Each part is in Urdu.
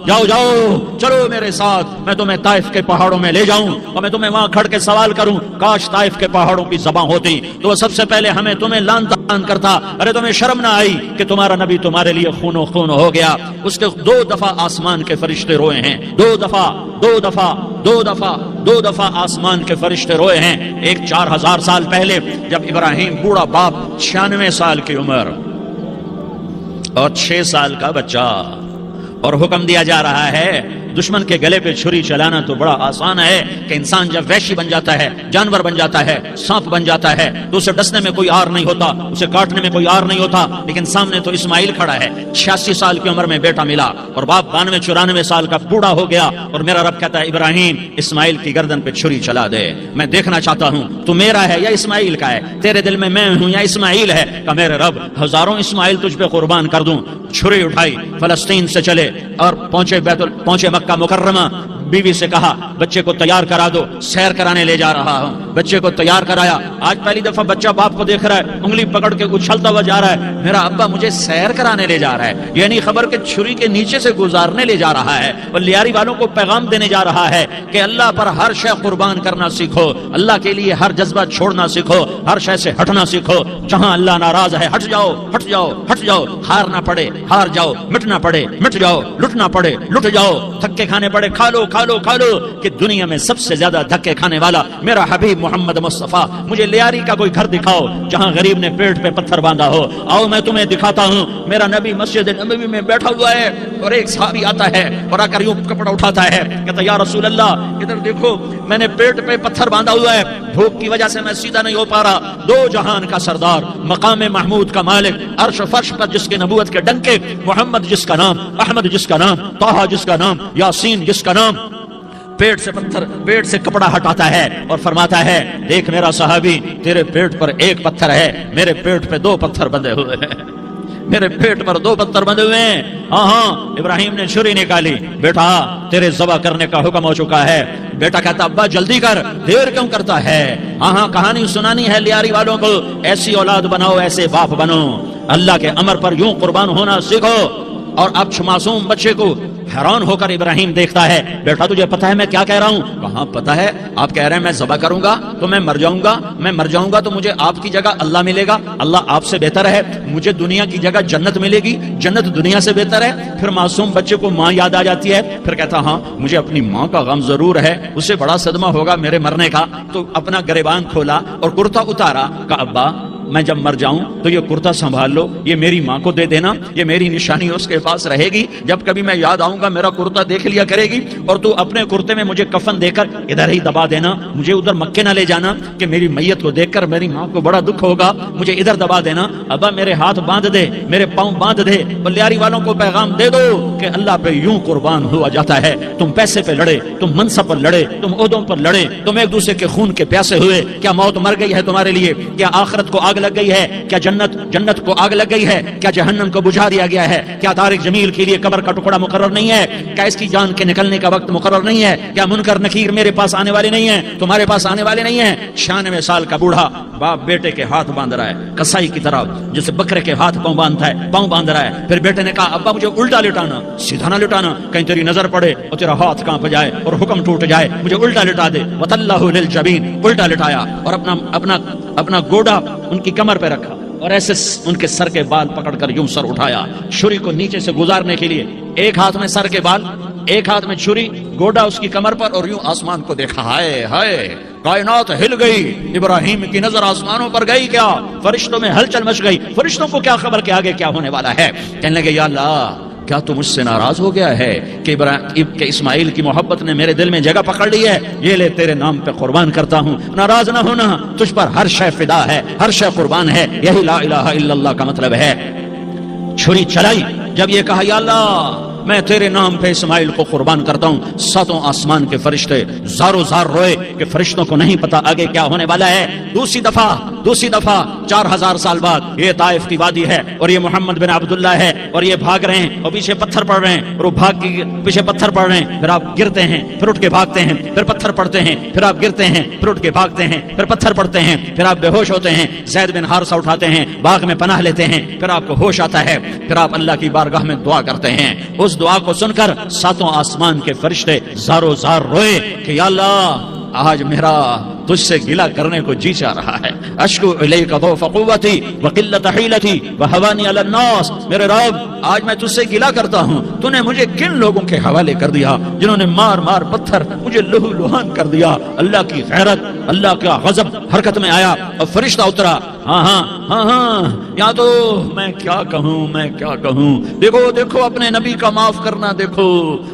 جاؤ جاؤ چلو میرے ساتھ، میں تمہیں طائف کے پہاڑوں میں لے جاؤں اور میں تمہیں وہاں کھڑ کے سوال کروں، کاش طائف کے پہاڑوں کی زبان ہوتی تو وہ سب سے پہلے ہمیں تمہیں لعن طعن کرتا، ارے تمہیں شرم نہ آئی کہ تمہارا نبی تمہارے لیے خون و خون ہو گیا۔ اس کے 2 دفعہ آسمان کے فرشتے روئے ہیں، 2 دفعہ آسمان کے فرشتے روئے ہیں۔ ایک 4000 سال پہلے جب ابراہیم بوڑھا باپ 96 سال کی عمر اور 6 سال کا بچہ، اور حکم دیا جا رہا ہے دشمن کے گلے پہ چھری چلانا تو بڑا آسان ہے کہ انسان جب وحشی بن جاتا ہے، جانور بن جاتا ہے، سانپ بن جاتا ہے تو اسے ڈسنے میں کوئی آر نہیں ہوتا، اسے کاٹنے میں کوئی آر نہیں ہوتا، لیکن سامنے تو اسماعیل کھڑا ہے، 86 سال کی عمر میں بیٹا ملا اور باپ 92-94 سال کا بوڑھا ہو گیا، اور میرا رب کہتا ہے ابراہیم اسماعیل کی گردن پہ چھری چلا دے، میں دیکھنا چاہتا ہوں تو میرا ہے یا اسماعیل کا ہے، تیرے دل میں میں ہوں یا اسماعیل ہے؟ کہ میرے رب ہزاروں اسماعیل تجھ پہ قربان کر دوں۔ چھری اٹھائی، فلسطین سے چلے اور پہنچے مکہ مکرمہ، بیوی سے کہا بچے کو تیار کرا دو، سیر کرانے لے جا رہا ہوں، بچے کو تیار کرایا۔ آج پہلی دفعہ بچہ باپ کو دیکھ رہا ہے، انگلی پکڑ کے اچھلتا ہوا جا رہا ہے، میرا ابا مجھے سیر کرانے لے جا رہا ہے، یعنی خبر کہ چھری کے نیچے سے گزارنے لے جا رہا ہے، اور لیاری والوں کو پیغام دینے جا رہا ہے کہ اللہ پر ہر شے قربان کرنا سیکھو، اللہ کے لیے ہر جذبہ چھوڑنا سیکھو، ہر شے سے ہٹنا سیکھو، جہاں اللہ ناراض ہے ہٹ جاؤ ہٹ جاؤ ہٹ جاؤ، ہارنا پڑے ہار جاؤ، مٹنا پڑے مٹ جاؤ، لٹنا پڑے لٹ جاؤ، دھکے کھانے پڑے کھا لو کھا لو کھا لو، کہ دنیا میں سب سے زیادہ دھکے کھانے والا میرا حبیب محمد مصطفیٰ۔ مجھے لیاری کا کوئی گھر دکھاؤ جہاں غریب نے پیٹ پہ پتھر باندھا ہو، آؤ میں تمہیں دکھاتا ہوں۔ میرا نبی مسجد نبوی میں بیٹھا ہوا ہے اور ایک صحابی آتا ہے اور آ کر یوں کپڑا اٹھاتا ہے، کہتا یا رسول اللہ ادھر دیکھو، میں نے پیٹ پہ پتھر باندھا ہوا ہے، بھوک کی وجہ سے میں سیدھا نہیں ہو پا رہا۔ 2 جہان کا سردار، مقام محمود کا مالک، عرش و فرش پر جس کے نبوت کے ڈنکے، محمد جس کا نام، احمد جس کا نام، طٰہٰ جس کا نام، یاسین جس کا نام، پیٹ سے کپڑا ہٹاتا ہے اور فرماتا ہے دیکھ میرا صحابی، تیرے پیٹ پر 1 پتھر ہے، میرے پیٹ پہ 2 پتھر بندھے ہوئے ہیں، میرے پیٹ پر 2 پتھر بندھے ہوئے ہیں۔ ہاں ابراہیم نے چھری نکالی، بیٹا تیرے ذبح کرنے کا حکم ہو چکا ہے۔ بیٹا کہتا ابا جلدی کر، دیر کیوں کرتا ہے؟ ہاں کہانی سنانی ہے لیاری والوں کو، ایسی اولاد بناؤ، ایسے باپ بنو، اللہ کے امر پر یوں قربان ہونا سیکھو۔ اور اب معصوم بچے کو حیران ہو کر ابراہیم دیکھتا ہے، بیٹا تجھے پتا ہے میں کیا کہہ رہا ہوں؟ کہاں پتا ہے، آپ کہہ رہے ہیں میں ذبح کروں گا تو میں مر جاؤں گا تو مجھے آپ کی جگہ اللہ ملے گا، اللہ آپ سے بہتر ہے، مجھے دنیا کی جگہ جنت ملے گی، جنت دنیا سے بہتر ہے۔ پھر معصوم بچے کو ماں یاد آ جاتی ہے، پھر کہتا ہاں مجھے اپنی ماں کا غم ضرور ہے، اسے بڑا صدمہ ہوگا میرے مرنے کا۔ تو اپنا گریبان کھولا اور کرتا اتارا، کہا ابا میں جب مر جاؤں تو یہ کرتا سنبھال لو، یہ میری ماں کو دے دینا، یہ میری نشانی اس کے پاس رہے گی، جب کبھی میں یاد آؤں گا میرا کرتا دیکھ لیا کرے گی، اور تو اپنے کرتے میں مجھے کفن دے کر ادھر ہی دبا دینا، مجھے ادھر مکے نہ لے جانا کہ میری میت کو دیکھ کر میری ماں کو بڑا دکھ ہوگا، مجھے ادھر دبا دینا۔ ابا میرے ہاتھ باندھ دے، میرے پاؤں باندھ دے، اور لیاری والوں کو پیغام دے دو کہ اللہ پہ یوں قربان ہوا جاتا ہے۔ تم پیسے پہ لڑے، تم منصب پر لڑے، تم عہدوں پر لڑے، تم ایک دوسرے کے خون کے پیاسے ہوئے، کیا موت مر گئی ہے تمہارے لیے؟ کیا آخرت کو آگ لگ گئی ہے؟ کیا جنت کو آگ لگ گئی ہے؟ کیا جہنم کو بجھا دیا گیا ہے؟ کیا طارق جمیل کے لیے قبر کا ٹکڑا مقرر نہیں ہے؟ کیا اس کی جان کے نکلنے کا وقت مقرر نہیں ہے؟ کیا منکر نکیر میرے پاس آنے والے نہیں ہیں، تمہارے پاس آنے والے نہیں ہیں؟ 96 سال کا بوڑھا باپ بیٹے کے ہاتھ باندھ رہا ہے کسائی کی طرح، جیسے بکرے کے ہاتھ پاؤں باندھتا ہے، پاؤں باندھ رہا ہے۔ پھر بیٹے نے کہا ابا مجھے الٹا لٹانا، سیدھا نہ لٹانا، کہیں تیری نظر پڑے اور تیرا ہاتھ کانپ جائے اور حکم ٹوٹ جائے، مجھے الٹا لٹا دے۔ وَتَلَّهُ لِلْجَبِينِ، الٹا لٹایا اور اپنا گوڑا ان کی کمر پہ رکھا اور ایسے ان کے سر کے بال پکڑ کر یوں سر اٹھایا، چھری کو نیچے سے گزارنے کے لیے، ایک ہاتھ میں سر کے بال، ایک ہاتھ میں چھری، گوڑا اس کی کمر پر، اور یوں آسمان کو دیکھا۔ ہائے ہائے کائنات ہل گئی، ابراہیم کی نظر آسمانوں پر گئی، کیا فرشتوں میں ہلچل مچ گئی، فرشتوں کو کیا خبر کہ آگے کیا ہونے والا ہے؟ کہنے لگے یا اللہ کیا تو مجھ سے ناراض ہو گیا ہے کہ اسماعیل کی محبت نے میرے دل میں جگہ پکڑ لی ہے؟ یہ لے تیرے نام پہ قربان کرتا ہوں، ناراض نہ ہونا، تجھ پر ہر شے فدا ہے، ہر شے قربان ہے، یہی لا الہ الا اللہ کا مطلب ہے۔ چھری چلائی، جب یہ کہا یا اللہ میں تیرے نام پہ اسماعیل کو قربان کرتا ہوں، 7 آسمان کے فرشتے زارو زار روئے کہ فرشتوں کو نہیں پتا آگے کیا ہونے والا ہے۔ دوسری دفعہ 4000 سال بعد یہ طائف کی وادی ہے اور یہ محمد بن عبداللہ ہے اور یہ بھاگ رہے ہیں اور پیچھے پتھر پڑ رہے ہیں اور وہ بھاگ کے پیچھے پتھر پڑ رہے ہیں، پھر آپ گرتے ہیں، پھر اٹھ کے بھاگتے ہیں، پھر پتھر پڑتے ہیں، پھر آپ گرتے ہیں، پھر اٹھ کے بھاگتے ہیں، پھر پتھر پڑتے ہیں، پھر آپ بے ہوش ہوتے ہیں، زید بن حارثہ اٹھاتے ہیں، باغ میں پناہ لیتے ہیں، پھر آپ کو ہوش آتا ہے، پھر آپ اللہ کی بارگاہ میں دعا کرتے ہیں۔ اس اس دعا کو سن کر ساتوں آسمان کے فرشتے زارو زار روئے کہ یا اللہ آج میرا تجھ سے گلہ کرنے کو جی چاہ رہا ہے. اشکو الیک ضعف قوتی وقلت حیلتی وہوانی علی الناس. میرے رب آج میں تجھ سے گلہ کرتا ہوں, تو نے مجھے کن لوگوں کے حوالے کر دیا جنہوں نے مار مار پتھر مجھے لہو لہان کر دیا. اللہ کی غیرت, اللہ کا غضب حرکت میں آیا اور فرشتہ اترا. ہاں یا تو میں کیا کہوں, میں کیا کہوں. دیکھو دیکھو اپنے نبی کا معاف کرنا, دیکھو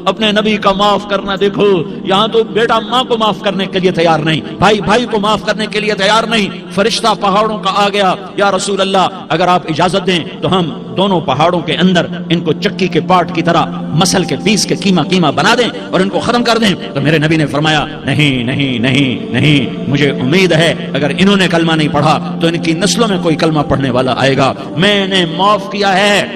اپنے نبی کا معاف کرنا. دیکھو یہاں تو بیٹا ماں کو معاف کرنے کے لیے تیار نہیں, بھائی کو معاف کرنے کے لیے تیار نہیں. فرشتہ پہاڑوں کا آ گیا, یا رسول اللہ اگر آپ اجازت دیں تو ہم دونوں پہاڑوں کے اندر ان کو چکی کے پاٹ کی طرح مسل کے پیس کے کیما بنا دیں اور ان کو ختم کر دیں. تو میرے نبی نے فرمایا نہیں نہیں نہیں نہیں, مجھے امید ہے اگر انہوں نے کلمہ نہیں پڑھا تو ان کی نسلوں میں کوئی کلمہ پڑھنے والا آئے گا. میں نے معاف کیا ہے,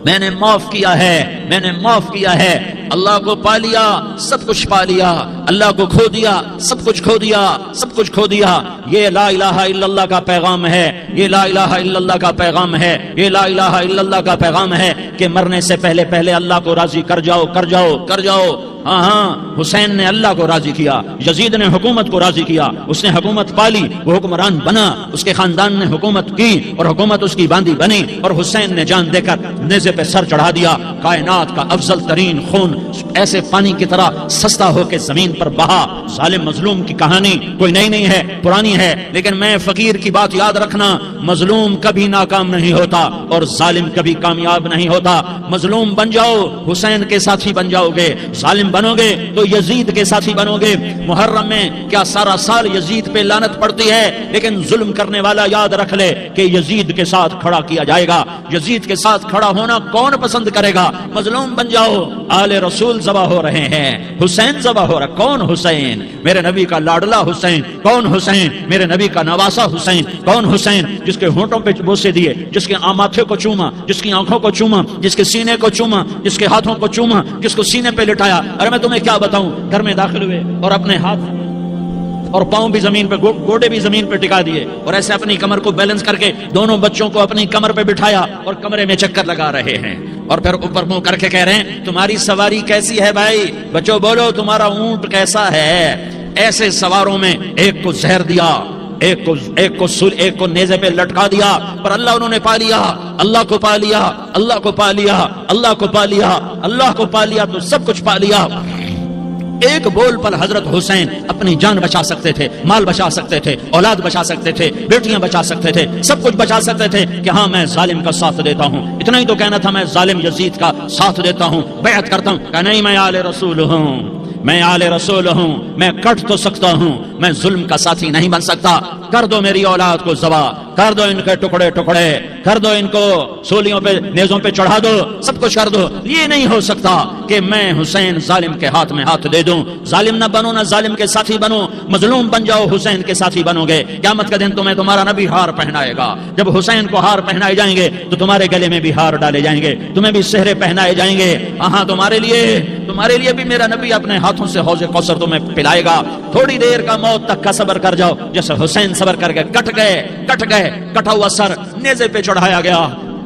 میں نے معاف کیا ہے, میں نے معاف کیا ہے. اللہ کو پا لیا سب کچھ پا لیا, اللہ کو کھو دیا سب کچھ کھو دیا, سب کچھ کھو دیا. یہ لا الہ الا اللہ کا پیغام ہے, یہ لا الہ الا اللہ کا پیغام ہے, یہ لا الہ الا اللہ کا پیغام ہے کہ مرنے سے پہلے اللہ کو راضی کر جاؤ, کر جاؤ, کر جاؤ. ہاں حسین نے اللہ کو راضی کیا, یزید نے حکومت کو راضی کیا, اس نے حکومت پالی, وہ حکمران بنا, اس کے خاندان نے حکومت کی اور حکومت اس کی باندھی بنی, اور حسین نے جان دے کر نیزے پہ سر چڑھا دیا. کائنات کا افضل ترین خون ایسے پانی کی طرح سستا ہو کے زمین پر بہا. ظالم مظلوم کی کہانی کوئی نئی نہیں ہے, پرانی ہے, لیکن میں فقیر کی بات یاد رکھنا, مظلوم کبھی ناکام نہیں ہوتا اور ظالم کبھی کامیاب نہیں ہوتا. مظلوم بن جاؤ حسین کے ساتھی بن جاؤ گے, ظالم بنو گے تو یزید کے ساتھی بنو گے. محرم میں کیا سارا سال یزید پہ لعنت پڑتی ہے, لیکن ظلم کرنے والا یاد رکھ لے کہ یزید کے ساتھ کھڑا کیا جائے گا. یزید کے ساتھ کھڑا ہونا کون پسند کرے گا؟ مظلوم بن جاؤ. آل رسول ذبح ہو رہے ہیں, حسین ذبح ہو رہا. کون حسین؟ میرے نبی کا لاڈلا حسین. کون حسین؟ میرے نبی کا نواسا حسین. کون حسین؟ جس کے ہونٹوں پہ بوسے دیے, جس کے ماتھے کو چوما, جس کی آنکھوں کو چوما, جس کے سینے کو چوما, جس کے ہاتھوں کو چوما, جس کو سینے پہ لٹایا. ارے میں تمہیں کیا بتاؤں, گھر میں داخل ہوئے اور اپنے ہاتھ اور پاؤں بھی زمین پہ, گوڑے بھی زمین پہ ٹکا دیے, اور ایسے اپنی کمر کو بیلنس کر کے دونوں بچوں کو اپنی کمر پہ بٹھایا اور کمرے میں چکر لگا رہے ہیں, اور پھر اوپر منہ کر کے کہہ رہے ہیں تمہاری سواری کیسی ہے بھائی, بچوں بولو تمہارا اونٹ کیسا ہے. ایسے سواروں میں ایک کو زہر دیا, ایک کو نیزے پہ لٹکا دیا, پر اللہ انہوں نے پا لیا, اللہ کو پا لیا, اللہ کو پا لیا, اللہ کو پا لیا, اللہ کو پا لیا تو سب کچھ پا لیا. ایک بول پر حضرت حسین اپنی جان بچا سکتے تھے, مال بچا سکتے تھے, اولاد بچا سکتے تھے, بیٹیاں بچا سکتے تھے, سب کچھ بچا سکتے تھے کہ ہاں میں ظالم کا ساتھ دیتا ہوں. اتنا ہی تو کہنا تھا میں ظالم یزید کا ساتھ دیتا ہوں, بیعت کرتا ہوں. کہ نہیں, میں آل رسول ہوں, میں آل رسول ہوں, میں کٹ تو سکتا ہوں, میں ظلم کا ساتھی نہیں بن سکتا. کر دو میری اولاد کو ذبح, کر دو ان کے ٹکڑے ٹکڑے, کر دو ان کو سولیوں پہ نیزوں پہ چڑھا دو, سب کچھ کر دو. یہ نہیں ہو سکتا کہ میں حسین ظالم کے ہاتھ میں ہاتھ دے دوں. ظالم نہ بنو, نہ ظالم کے ساتھی بنو, مظلوم بن جاؤ, حسین کے ساتھی بنو گے. قیامت کا دن تمہیں تمہارا نبی ہار پہنائے گا. جب حسین کو ہار پہنائے جائیں گے تو تمہارے گلے میں بھی ہار ڈالے جائیں گے, تمہیں بھی سہرے پہنائے جائیں گے. ہاں تمہارے لیے بھی میرا نبی اپنے ہاتھوں سے حوض کوثر تمہیں پلائے گا. تھوڑی دیر کا موت تک کا صبر کر جاؤ, جیسے حسین صبر کر کے کٹ گئے, کٹا ہوا سر نیزے پہ چڑھایا گیا.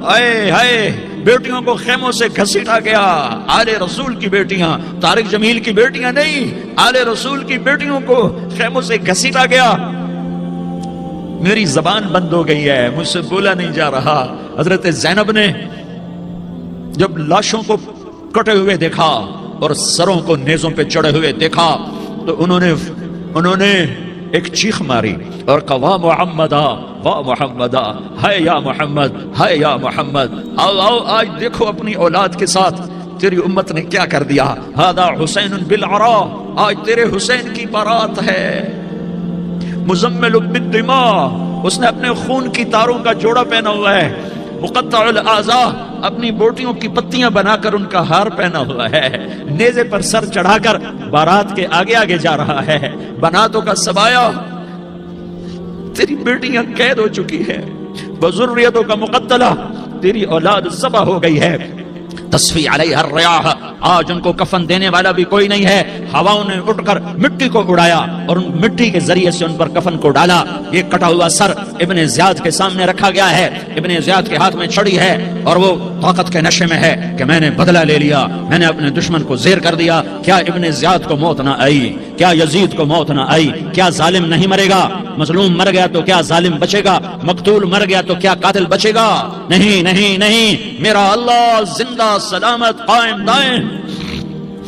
اے ہائے, بیٹیوں کو خیموں سے گھسیٹا گیا. آل رسول کی بیٹیاں, طارق جمیل کی بیٹیاں نہیں, آل رسول کی بیٹیوں کو خیموں سے گھسیٹا گیا. میری زبان بند ہو گئی ہے, مجھ سے بولا نہیں جا رہا. حضرت زینب نے جب لاشوں کو کٹے ہوئے دیکھا اور سروں کو نیزوں پہ چڑھے ہوئے دیکھا تو انہوں نے ایک چیخ ماری اور کہا واہ محمدا, واہ محمدا, ہائے یا محمد, ہائے یا محمد. آؤ آج دیکھو اپنی اولاد کے ساتھ تیری امت نے کیا کر دیا. ہذا حسین بالعراء, آج تیرے حسین کی بارات ہے. مزمل بالدماء, اس نے اپنے خون کی تاروں کا جوڑا پہنا ہوا ہے. مقطع الاعضاء, اپنی بوٹیوں کی پتیاں بنا کر ان کا ہار پہنا ہوا ہے. نیزے پر سر چڑھا کر بارات کے آگے آگے جا رہا ہے. بناتوں کا سبایا, تیری بیٹیاں قید ہو چکی ہے. بذریتوں کا مقتلہ, تیری اولاد ذبح ہو گئی ہے. تصفی علیہ الریاح، آج ان کو کفن دینے والا بھی کوئی نہیں ہے، ہواؤں نے اٹھ کر مٹی کو اڑایا اور ان مٹی کے ذریعے سے ان پر کفن کو ڈالا۔ یہ کٹا ہوا سر ابن زیاد کے سامنے رکھا گیا ہے، ابن زیاد کے ہاتھ میں چھڑی ہے اور وہ طاقت کے نشے میں ہے کہ میں نے بدلہ لے لیا، میں نے اپنے دشمن کو زیر کر دیا۔ کیا ابن زیاد کو موت نہ آئی؟ کیا یزید کو موت نہ آئی؟ کیا ظالم نہیں مرے گا؟ مظلوم مر گیا تو کیا ظالم بچے گا؟ مقتول مر گیا تو کیا قاتل بچے گا؟ نہیں نہیں نہیں، میرا اللہ زندہ سلامت قائم دائم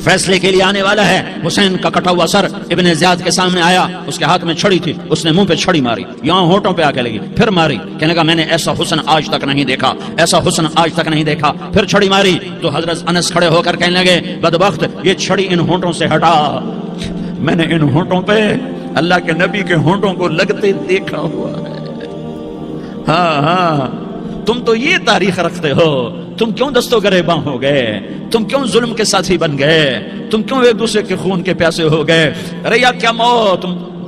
فیصلے کے لیے آنے والا ہے۔ حسین کا کٹا ہوا سر ابن زیاد کے سامنے آیا، اس کے ہاتھ میں چھڑی تھی، اس نے منہ پہ چھڑی ماری، یہاں ہونٹوں پہ آ کے لگی، پھر ماری، کہنے لگا میں نے ایسا حسن آج تک نہیں دیکھا، ایسا حسن آج تک نہیں دیکھا، پھر چھڑی ماری تو حضرت انس کھڑے ہو کر کہنے لگے بدبخت یہ چھڑی ان ہونٹوں سے ہٹا، میں نے ان ہونٹوں پہ اللہ کے نبی کے ہونٹوں کو لگتے دیکھا ہوا ہے۔ ہاں ہاں، تم تو یہ تاریخ رکھتے ہو، تم کیوں دستوں گریباں ہو گئے؟ تم کیوں ظلم کے ساتھی بن گئے؟ تم کیوں ایک دوسرے کے خون کے پیاسے ہو گئے؟ ارے یا کیا موت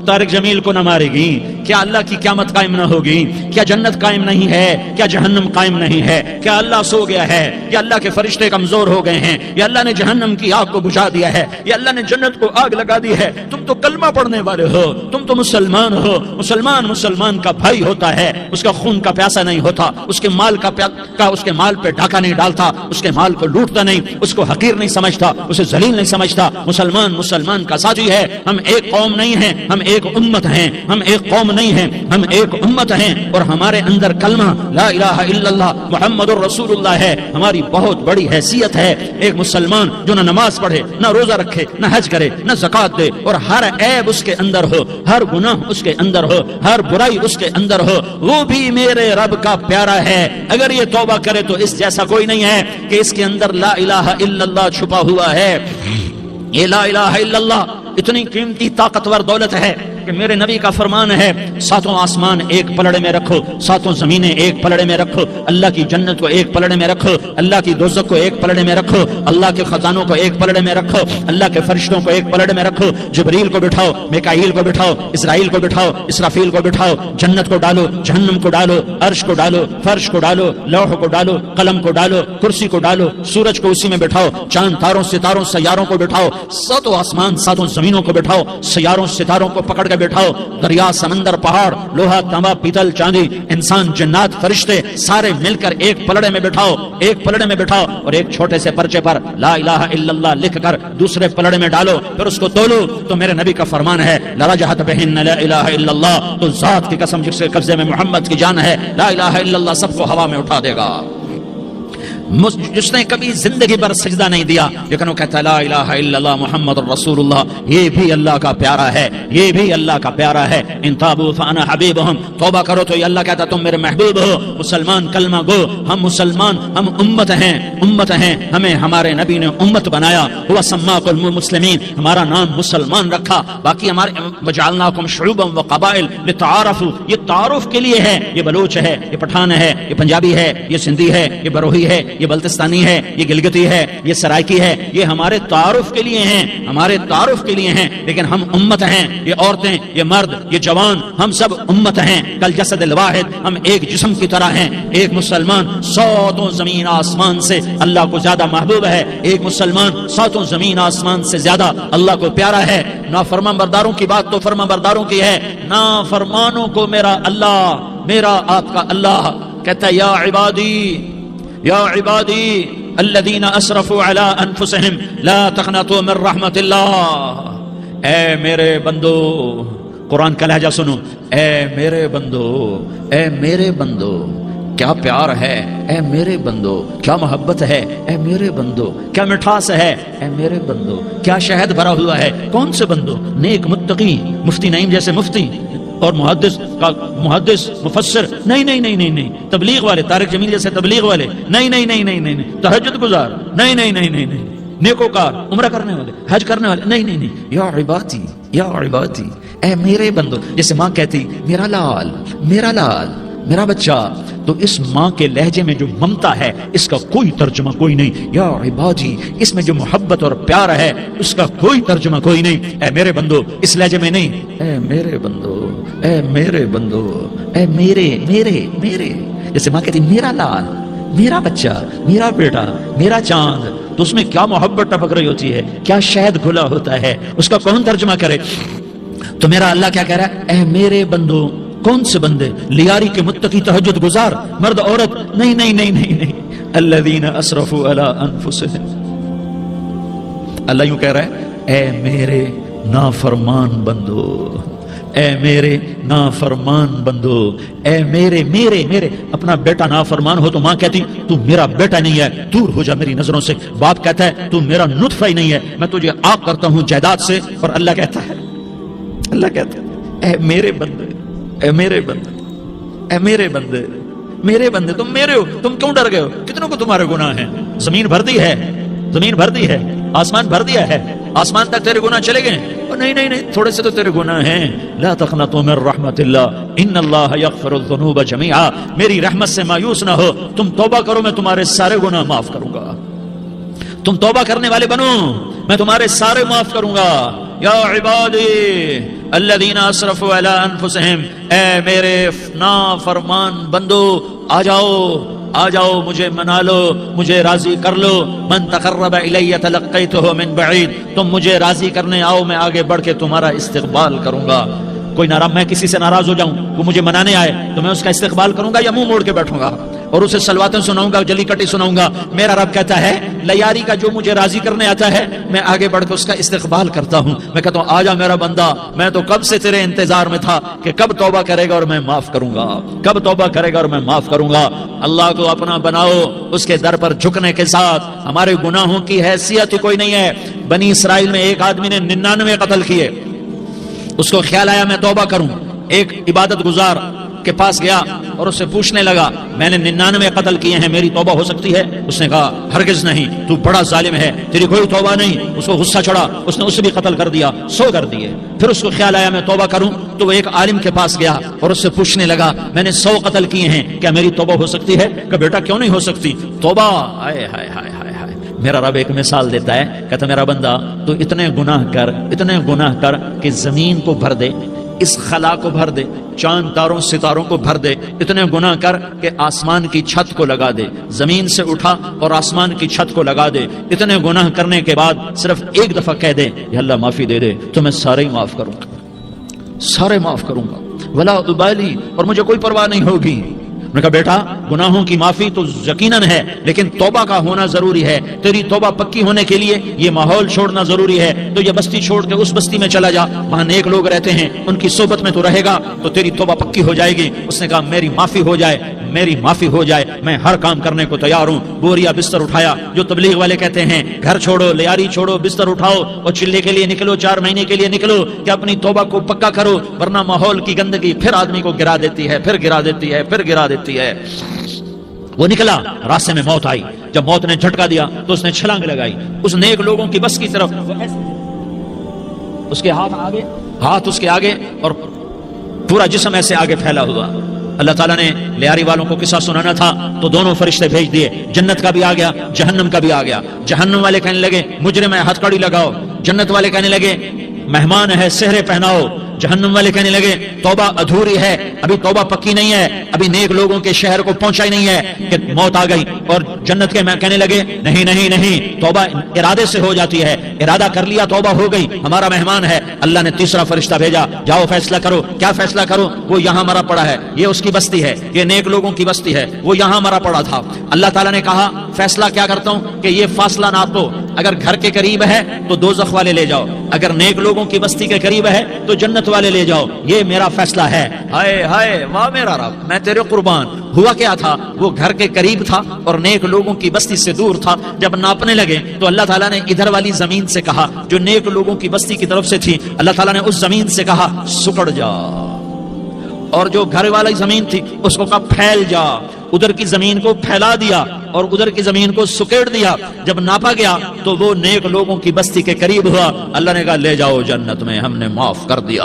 طارق جمیل کو نہ مارے گی؟ کیا اللہ کی قیامت قائم نہ ہوگی؟ کیا جنت قائم نہیں ہے؟ کیا جہنم قائم نہیں ہے؟ کیا اللہ سو گیا ہے؟ یا اللہ کے فرشتے کمزور ہو گئے ہیں؟ یا اللہ نے جہنم کی آگ کو بجھا دیا ہے؟ یا اللہ نے جنت کو آگ لگا دی ہے؟ تم تو کلمہ پڑھنے والے ہو، تم تو مسلمان ہو۔ مسلمان کا بھائی ہوتا ہے، اس کا خون کا پیاسا نہیں ہوتا، اس کے مال اس کے مال پہ ڈاکہ نہیں ڈالتا، اس کے مال کو لوٹتا نہیں، اس کو حقیر نہیں سمجھتا، اسے ذلیل نہیں سمجھتا۔ مسلمان کا ساتھی ہے۔ ہم ایک قوم نہیں ہیں، ہم ایک امت ہیں، ہم ایک قوم نہیں ہیں، ہم ایک امت ہیں، اور ہمارے اندر کلمہ لا الہ الا اللہ محمد الرسول اللہ ہے، ہماری بہت بڑی حیثیت ہے۔ ایک مسلمان جو نہ نماز پڑھے، نہ روزہ رکھے، نہ حج کرے، نہ زکوٰۃ دے، اور ہر عیب اس کے اندر ہو، ہر گناہ اس کے اندر ہو، ہر برائی اس کے اندر ہو، وہ بھی میرے رب کا پیارا ہے۔ اگر یہ توبہ کرے تو اس جیسا کوئی نہیں ہے کہ اس کے اندر لا الہ الا اللہ چھپا ہوا ہے۔ یہ لا الہ الا اللہ اتنی قیمتی طاقتور دولت ہے کہ میرے نبی کا فرمان ہے ساتوں آسمان ایک پلڑے میں رکھو، ساتوں زمینیں ایک پلڑے میں رکھو، اللہ کی جنت کو ایک پلڑے میں رکھو، اللہ کی دوزخ کو ایک پلڑے میں رکھو، اللہ کے خزانوں کو ایک پلڑے میں رکھو، اللہ کے فرشتوں کو ایک پلڑے میں رکھو، جبریل کو بٹھاؤ، میکائیل کو بٹھاؤ، اسرائیل کو بٹھاؤ، اسرافیل کو بٹھاؤ، جنت کو ڈالو، جہنم کو ڈالو، عرش کو ڈالو، فرش کو ڈالو، لوح کو ڈالو، قلم کو ڈالو، کرسی کو ڈالو، سورج کو اسی میں بٹھاؤ، چاند تاروں ستاروں سیاروں کو بٹھاؤ، ساتوں آسمان ساتوں زمینوں کو بٹھاؤ، سیاروں ستاروں کو پکڑ کے بٹھاؤ، دریا سمندر پہاڑ لوہا تانبا پیتل چاندی انسان جنات فرشتے سارے مل کر ایک پلڑے میں بٹھاؤ، ایک پلڑے میں بٹھاؤ، اور ایک چھوٹے سے پرچے پر لا الہ الا اللہ لکھ کر دوسرے پلڑے میں ڈالو، پھر اس کو تولو تو میرے نبی کا فرمان ہے لرجحت بہن لا الہ الا اللہ، تو ذات کی قسم جس کے قبضے میں محمد کی جان ہے لا الہ الا اللہ سب کو ہوا میں اٹھا دے گا۔ جس نے کبھی زندگی پر سجدہ نہیں دیا لیکن وہ کہتا لا الہ الا اللہ محمد الرسول اللہ، یہ بھی اللہ کا پیارا ہے، یہ بھی اللہ کا پیارا ہے۔ ان تابوا فانا حبیبہم، توبہ کرو تو یہ اللہ کہتا تم میرے محبوب ہو۔ مسلمان کلمہ گو، ہم مسلمان، ہم امت ہیں، ہمیں ہمارے نبی نے امت بنایا، ہوا سماکم المسلمین، ہمارا نام مسلمان رکھا، باقی ہمارے وجعلناکم شعوبا وقبائل لتعارفوا، یہ تعارف کے لیے ہے، یہ بلوچ ہے، یہ پٹھان ہے، یہ پنجابی ہے، یہ سندھی ہے، یہ بروہی ہے، یہ بلتستانی ہے، یہ گلگتی ہے، یہ سرائکی ہے، یہ ہمارے تعارف کے لیے ہیں، ہمارے تعارف کے لیے ہیں، لیکن ہم امت ہیں، یہ عورتیں، یہ مرد، یہ جوان، ہم سب امت ہیں، کل جسد الواحد، ہم ایک جسم کی طرح ہیں۔ ایک مسلمان ساتوں زمین آسمان سے اللہ کو زیادہ محبوب ہے، ایک مسلمان ساتوں زمین آسمان سے زیادہ اللہ کو پیارا ہے۔ نافرمان برداروں کی بات تو فرمان برداروں کی ہے، نافرمانوں کو میرا اللہ، میرا آپ کا اللہ کہتا ہے یا عبادی الذین اسرفوا علی انفسہم لا تقنطوا من رحمت اللہ، اے میرے بندو، قرآن کا لہجہ سنو، اے میرے بندو، اے میرے بندو، کیا پیار ہے، اے میرے بندو، کیا محبت ہے، اے میرے بندو، کیا مٹھاس ہے، اے میرے بندو، کیا شہد بھرا ہوا ہے۔ کون سے بندو؟ نیک متقی، مفتی نعیم جیسے مفتی اور محدث مفسر، نہیں، تبلیغ والے، طارق جمیل جیسے تبلیغ والے، نہیں، تہجد گزار، نہیں، نیکوکار، عمرہ کرنے والے، حج کرنے والے، نہیں، یا عبادی، اے میرے بندو، جیسے ماں کہتی میرا لال، میرا بچہ، تو اس ماں کے لہجے میں جو ممتا ہے اس کا کوئی ترجمہ کوئی نہیں۔ یا عبادی، اس میں جو محبت اور پیار ہے اس کا کوئی ترجمہ کوئی نہیں۔ اے میرے بندو، اس لہجے میں نہیں، اے میرے بندو، اے میرے بندو، اے میرے، جیسے ماں کہتی میرا لال، میرا بچہ، میرا بیٹا، میرا چاند، تو اس میں کیا محبت ٹپک رہی ہوتی ہے، کیا شہد گھلا ہوتا ہے، اس کا کون ترجمہ کرے؟ تو میرا اللہ کیا کہہ رہا ہے؟ اے میرے بندو، کون سے بندے؟ لیاری کے متقی تہجد گزار مرد عورت؟ نہیں نہیں نہیں نہیں نہیں، الذین اسرفوا علی انفسہم۔ اللہ یوں کہہ رہا ہے اے میرے نافرمان بندو، اے میرے نافرمان بندو، اے میرے میرے میرے۔ اپنا بیٹا نافرمان ہو تو ماں کہتی تو میرا بیٹا نہیں ہے، دور ہو جا میری نظروں سے۔ باپ کہتا ہے تو میرا نطفہ ہی نہیں ہے، میں تجھے عاق کرتا ہوں جائیداد سے۔ اور اللہ کہتا ہے اے میرے بندے، اے میرے بندے، اے میرے بندے، میرے بندے، تم میرے ہو، تم کیوں ڈر گئے ہو؟ کتنوں کو تمہارے گناہ ہیں؟ زمین بھر دی ہے، زمین بھر دی ہے، آسمان بھر دیا ہے، آسمان تک تیرے گناہ چلے گئے؟ نہیں نہیں نہیں، تھوڑے سے تو تیرے گناہ ہیں۔ لا تقنطوا من رحمت اللہ ان اللہ یغفر الذنوب جميعا، میری رحمت سے مایوس نہ ہو، تم توبہ کرو میں تمہارے سارے گناہ معاف کروں گا۔ تم توبہ کرنے والے بنو، میں تمہارے سارے معاف کروں گا۔ یا عبادی الذین اسرفوا علی انفسہم، اے میرے نافرمان بندو، آ جاؤ آ جاؤ، مجھے منا لو، مجھے راضی کر لو۔ من تقرب الی تلقیتہ من بعید، تم مجھے راضی کرنے آؤ، میں آگے بڑھ کے تمہارا استقبال کروں گا۔ کوئی ناراض، میں کسی سے ناراض ہو جاؤں، وہ مجھے منانے آئے تو میں اس کا استقبال کروں گا یا منہ موڑ کے بیٹھوں گا اور اسے سلواتیں سناؤں گا، جلی کٹی سناؤں گا؟ میرا رب کہتا ہے لیاری کا جو مجھے راضی کرنے آتا ہے میں آگے بڑھ کے اس کا استقبال کرتا ہوں۔ میں کہتا ہوں آ جا میرا بندہ، میں تو کب سے تیرے انتظار میں تھا کہ کب توبہ کرے گا اور میں معاف کروں گا، کب توبہ کرے گا اور میں معاف کروں گا۔ اللہ کو اپنا بناؤ، اس کے در پر جھکنے کے ساتھ۔ ہمارے گناہوں کی حیثیت کوئی نہیں ہے۔ بنی اسرائیل میں ایک آدمی نے 99 قتل کیے، اس کو خیال آیا میں توبہ کروں، ایک عبادت گزار کے پاس گیا اور اس سے پوچھنے لگا میں نے 99 قتل کیے ہیں، میری توبہ ہو سکتی ہے؟ اس نے کہا ہرگز نہیں، تو بڑا ظالم ہے، تیری کوئی توبہ نہیں۔ اس کو غصہ چڑھا، اس نے اسے بھی قتل کر دیا، 100 کر دیے۔ پھر اس کو خیال آیا میں توبہ کروں، تو وہ ایک عالم کے پاس گیا اور اس سے پوچھنے لگا میں نے 100 قتل کیے ہیں، کیا میری توبہ ہو سکتی ہے؟ کہ بیٹا کیوں نہیں ہو سکتی توبہ؟ ہائے ہائے ہائے ہائے ہائے۔ میرا رب ایک مثال دیتا ہے، کہتا میرا بندہ تو اتنے گناہ کر، اتنے گناہ کر کہ زمین کو بھر دے، اس خلا کو بھر دے، چاند تاروں ستاروں کو بھر دے، اتنے گناہ کر کہ آسمان کی چھت کو لگا دے، زمین سے اٹھا اور آسمان کی چھت کو لگا دے۔ اتنے گناہ کرنے کے بعد صرف ایک دفعہ کہہ دے یا اللہ معافی دے دے تو میں سارے ہی معاف کروں گا، سارے معاف کروں گا، ولا ابالی، اور مجھے کوئی پرواہ نہیں ہوگی۔ نے کہا بیٹا گناہوں کی معافی تو یقیناً ہے، لیکن توبہ کا ہونا ضروری ہے۔ تیری توبہ پکی ہونے کے لیے یہ ماحول چھوڑنا ضروری ہے۔ تو یہ بستی چھوڑ کے اس بستی میں چلا جا، وہاں نیک لوگ رہتے ہیں، ان کی صحبت میں تو رہے گا تو تیری توبہ پکی ہو جائے گی۔ اس نے کہا میری معافی ہو جائے، میری معافی ہو جائے، میں ہر کام کرنے کو تیار ہوں۔ بوریا بستر اٹھایا، جو تبلیغ والے کہتے ہیں گھر چھوڑو، لیاری چھوڑو، بستر اٹھاؤ اور چلے کے لیے نکلو، 4 مہینے کے لیے نکلو کہ اپنی توبہ کو پکا کرو، ورنہ ماحول کی گندگی پھر آدمی کو گرا دیتی ہے، پھر گرا دیتی ہے، پھر گرا دیتی ہے۔ وہ نکلا، راستے میں موت آئی، جب موت نے جھٹکا دیا تو اس نے چھلانگ لگائی اس نیک لوگوں کی بس کی طرف، اس کے ہاتھ اس کے آگے اور پورا جسم ایسے آگے پھیلا ہوا۔ اللہ تعالیٰ نے لیاری والوں کو قصہ سنانا تھا تو دونوں فرشتے بھیج دیے، جنت کا بھی آ گیا، جہنم کا بھی آ گیا۔ جہنم والے کہنے لگے مجرم ہے ہتھ کڑی لگاؤ، جنت والے کہنے لگے مہمان ہے سہرے پہناؤ۔ جہنم والے کہنے لگے توبہ ادھوری ہے، ابھی توبہ پکی نہیں ہے، ابھی نیک لوگوں کے شہر کو پہنچا ہی نہیں ہے کہ موت آ گئی۔ اور جنت کے کہنے لگے نہیں نہیں نہیں، توبہ ارادے سے ہو جاتی ہے، ارادہ کر لیا توبہ ہو گئی، ہمارا مہمان ہے۔ اللہ نے تیسرا فرشتہ بھیجا، جاؤ فیصلہ کرو۔ کیا فیصلہ کرو؟ وہ یہاں مرا پڑا ہے، یہ اس کی بستی ہے، یہ نیک لوگوں کی بستی ہے، وہ یہاں مرا پڑا تھا۔ اللہ تعالیٰ نے کہا فیصلہ کیا کرتا ہوں کہ یہ فاصلہ نہ تو اگر گھر کے قریب ہے تو دوزخ والے لے جاؤ، اگر نیک لوگوں کی بستی کے قریب ہے تو جنت والے لے جاؤ، یہ میرا فیصلہ ہے۔ ہائے ہائے واہ میرا رب، میں تیرے قربان۔ ہوا کیا تھا؟ وہ گھر کے قریب تھا اور نیک لوگوں کی بستی سے دور تھا۔ جب ناپنے لگے تو اللہ تعالیٰ نے ادھر والی زمین سے کہا جو نیک لوگوں کی بستی کی طرف سے تھی، اللہ تعالیٰ نے اس زمین سے کہا سکڑ جا، اور جو گھر والی زمین تھی اس کو کہا پھیل جا۔ ادھر کی زمین کو پھیلا دیا اور ادھر کی زمین کو سکیڑ دیا۔ جب ناپا گیا تو وہ نیک لوگوں کی بستی کے قریب ہوا۔ اللہ نے کہا لے جاؤ جنت میں، ہم نے معاف کر دیا۔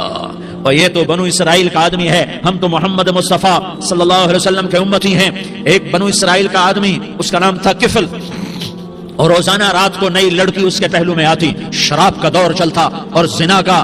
اور یہ تو بنو اسرائیل کا آدمی ہے، ہم تو محمد مصطفیٰ صلی اللہ علیہ وسلم کے امتی ہیں۔ ایک بنو اسرائیل کا آدمی، اس کا نام تھا کفل، اور روزانہ رات کو نئی لڑکی اس کے پہلو میں آتی، شراب کا دور چلتا اور زنا کا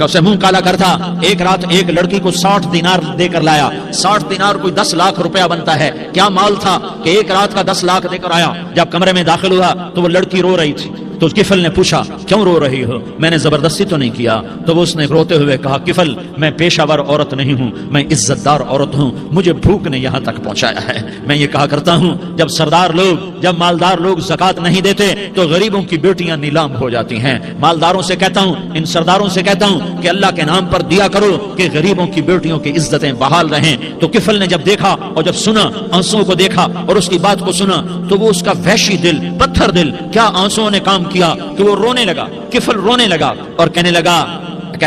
اسے منہ کالا کر تھا. ایک رات ایک لڑکی کو 60 دینار دے کر لایا. 60 دینار کوئی 10 لاکھ روپیہ بنتا ہے. کیا مال تھا کہ ایک رات کا 10 لاکھ دے کر آیا. جب کمرے میں داخل ہوا تو وہ لڑکی رو رہی تھی. تو کفل نے پوچھا کیوں رو رہی ہو؟ میں نے زبردستی تو نہیں کیا. تو وہ اس نے روتے ہوئے کہا کفل میں پیشہ ور عورت نہیں ہوں, میں عزت دار عورت ہوں, مجھے بھوک نے یہاں تک پہنچایا ہے. میں یہ کہا کرتا ہوں جب سردار لوگ, جب مالدار لوگ زکات نہیں دیتے تو غریبوں کی بیٹیاں نیلام ہو جاتی ہیں. مالداروں سے کہتا ہوں, ان سرداروں سے کہتا ہوں کہ اللہ کے نام پر دیا کرو کہ غریبوں کی بیٹیوں کی عزتیں بحال رہیں. تو کفل نے جب دیکھا اور جب سنا, آنسوؤں کو دیکھا اور اس کی بات کو سنا, تو وہ اس کا وحشی دل, پتھر دل, کیا آنسوؤں نے کام کیا کہ وہ رونے لگا. کفل رونے لگا اور کہنے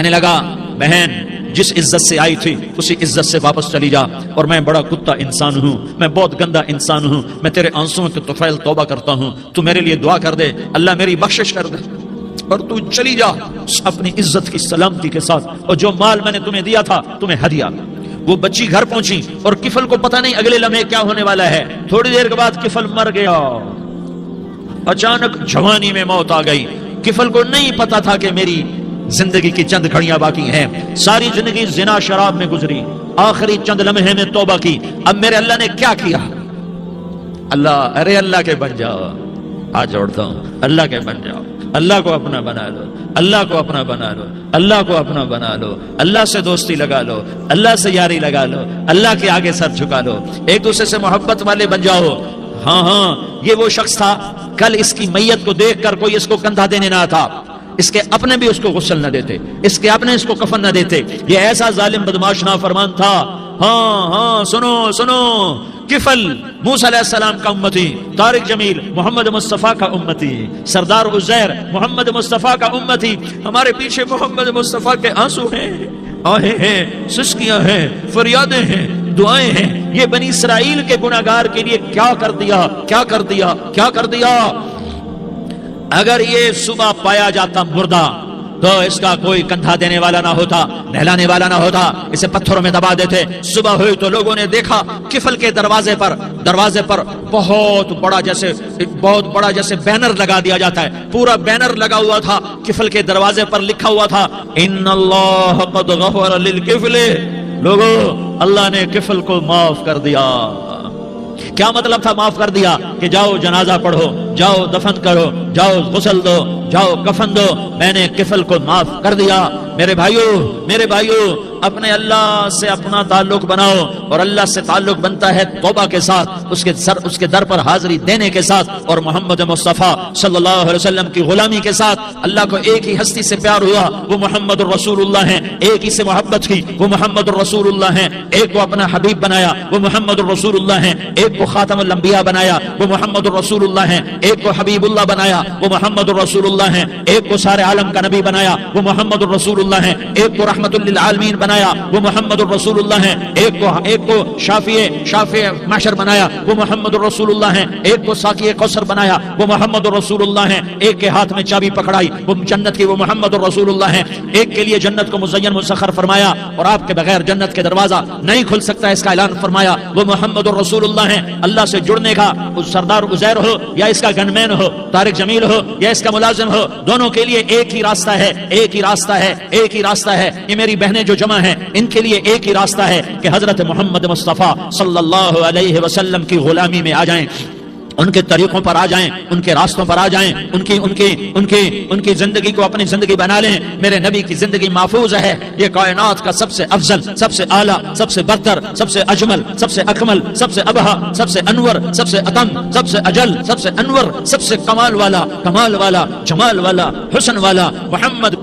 لگا بہن جس عزت سے آئی تھی اسی عزت سے واپس چلی جا. اور میں بڑا کتا انسان ہوں, میں بہت گندا انسان ہوں, میں تیرے آنسوؤں کے طفیل توبہ کرتا ہوں. تو میرے لیے دعا کر دے, اللہ میری بخشش کر دے اور تو چلی جا اپنی عزت کی سلامتی کے ساتھ. اور جو مال میں نے تمہیں دیا تھا تمہیں ہدیہ. وہ بچی گھر پہنچی اور کفل کو پتہ نہیں اگلے لمحے کیا ہونے والا ہے. تھوڑی دیر کے بعد کفل مر گیا. اچانک جوانی میں موت آ گئی. کفل کو نہیں پتا تھا کہ میری زندگی کی چند گھڑیاں باقی ہیں. ساری زندگی زنا شراب میں گزری, آخری چند لمحے میں توبہ کی. اب میرے اللہ نے کیا کیا؟ اللہ, ارے اللہ کے بن جاؤ. آج جوڑتا ہوں, اللہ کے بن جاؤ. اللہ کو اپنا بنا لو, اللہ کو اپنا بنا لو, اللہ کو اپنا بنا لو. اللہ سے دوستی لگا لو, اللہ سے یاری لگا لو, اللہ کے آگے سر جھکا لو. ایک دوسرے سے محبت والے بن جاؤ. ہاں یہ وہ شخص تھا, کل اس کی میت کو دیکھ کر کوئی اس کو کندھا دینے نہ تھا. اس کے اپنے بھی اس کو غسل نہ دیتے, اس کے اپنے اس کو کفن نہ دیتے. یہ ایسا ظالم بدماش نافرمان تھا. ہاں سنو, کفل موسیٰ علیہ السلام کا امتی, طارق جمیل محمد مصطفیٰ کا امتی, سردار عزیر محمد مصطفیٰ کا امتی. ہمارے پیچھے محمد مصطفیٰ کے آنسو ہیں, آہیں ہیں, سسکیاں ہیں, فریادیں ہیں, دعائیں ہیں. یہ بنی اسرائیل کے گناہگار کے لیے کیا کر دیا. اگر یہ صبح پایا جاتا مردہ تو اس کا کوئی کندھا دینے والا نہ ہوتا, نہلانے والا نہ ہوتا, اسے پتھروں میں دبا دیتے. صبح ہوئی تو لوگوں نے دیکھا کفل کے دروازے پر بہت بڑا جیسے بینر لگا دیا جاتا ہے, پورا بینر لگا ہوا تھا. کفل کے دروازے پر لکھا ہوا تھا ان اللہ قد غفر للکفل. لوگوں, اللہ نے کفل کو معاف کر دیا. کیا مطلب تھا معاف کر دیا؟ کہ جاؤ جنازہ پڑھو, جاؤ دفن کرو, جاؤ غسل دو, جاؤ کفن دو. میں نے کفل کو معاف کر دیا. میرے بھائیو اپنے اللہ سے اپنا تعلق بناؤ, اور اللہ سے تعلق بنتا ہے توبہ کے ساتھ, اس کے در پر حاضری دینے کے ساتھ, اور محمد مصطفیٰ صلی اللہ علیہ وسلم کی غلامی کے ساتھ. اللہ کو ایک ہی ہستی سے پیار ہوا, وہ محمد الرسول اللہ ہیں. ایک ہی سے محبت کی, وہ محمد الرسول اللہ ہیں. ایک کو اپنا حبیب بنایا, وہ محمد الرسول اللہ ہیں. ایک کو خاتم الانبیاء بنایا, وہ محمد الرسول اللہ ہیں. ایک کو حبیب اللہ بنایا, وہ محمد الرسول اللہ ہیں. ایک کو سارے عالم کا نبی بنایا, وہ محمد الرسول اللہ ہیں. ایک کو رحمت للعالمین بنایا, وہ محمد الرسول اللہ ہیں. ایک کو شافع محشر بنایا, وہ محمد الرسول اللہ ہیں. ایک کو ساقی کوثر بنایا, وہ محمد الرسول اللہ ہیں. ایک کے ہاتھ میں چابی پکڑائی, وہ جنت کی, وہ محمد الرسول اللہ ہیں. ایک کے لیے جنت کو مزین مسخر فرمایا, اور آپ کے بغیر جنت کے دروازہ نہیں کھل سکتا, اس کا اعلان فرمایا, وہ محمد الرسول اللہ ہیں. اللہ سے جڑنے کا سردار عزیر ہو یا اس کا گنمین ہو, طارق جمیل ہو یا اس کا ملازم ہو, دونوں کے لیے ایک ہی راستہ ہے. یہ میری بہنیں جو جمع ہیں, ان کے لیے ایک ہی راستہ ہے کہ حضرت محمد مصطفیٰ صلی اللہ علیہ وسلم کی غلامی میں آ جائیں, ان کے طریقوں پر آ جائیں, ان کے راستوں پر آ جائیں, ان کی زندگی کو اپنی زندگی بنا لیں. میرے نبی کی زندگی محفوظ ہے. یہ کائنات کا سب سے افضل, سب سے اعلیٰ, سب سے برتر, سب سے اجمل, سب سے اکمل, سب سے ابہا, سب سے انور, سب سے اتم, سب سے اجل, سب سے انور, سب سے کمال والا, جمال والا, حسن والا محمد.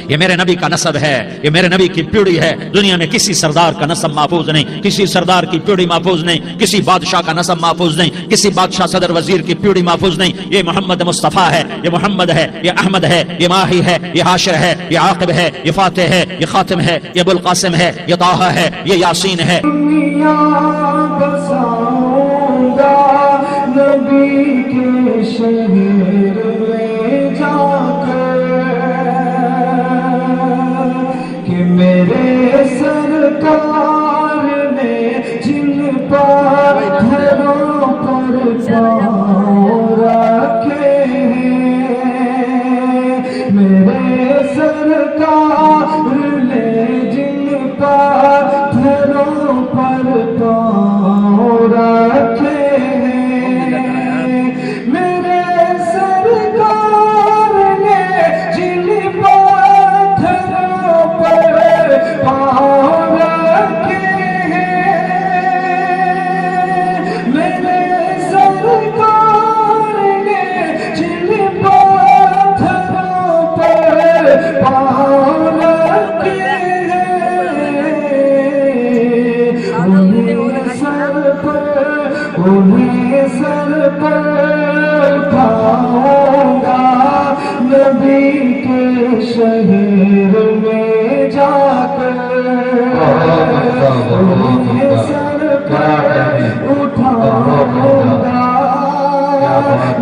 یہ میرے نبی کا نسب ہے, یہ میرے نبی کی پیڑھی ہے. دنیا میں کسی سردار کا نسب محفوظ نہیں, کسی سردار کی پیڑھی محفوظ نہیں, کسی بادشاہ کا نسب محفوظ نہیں, کسی بادشاہ صدر وزیر کی پیڑھی محفوظ نہیں. یہ محمد مصطفیٰ ہے, یہ محمد ہے, یہ احمد ہے, یہ ماہی ہے, یہ حاشر ہے, یہ عاقب ہے, یہ فاتح ہے, یہ خاتم ہے, یہ ابو القاسم ہے, یہ طٰہٰ ہے, یہ یاسین ہے. نبی کے شہر میں جا میرے سرکار نے جن پتھروں پر پاؤں رکھے ہیں, میرے سرکار نبی کے شہر میں جا کر یہ سر پر اٹھاؤں گا،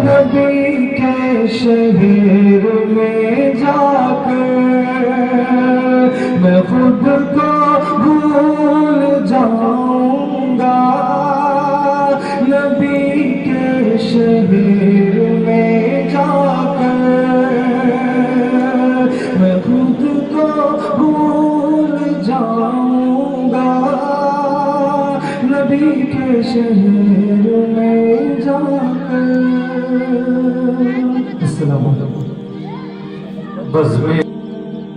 نبی کے شہر میں جا کر میں خود کو بھول جاؤں گا، نبی کے شہر میں جا کر میں خود کو بھول جاؤں گا، نبی کے شہر میں جا کر۔ السلام علیکم۔ بزم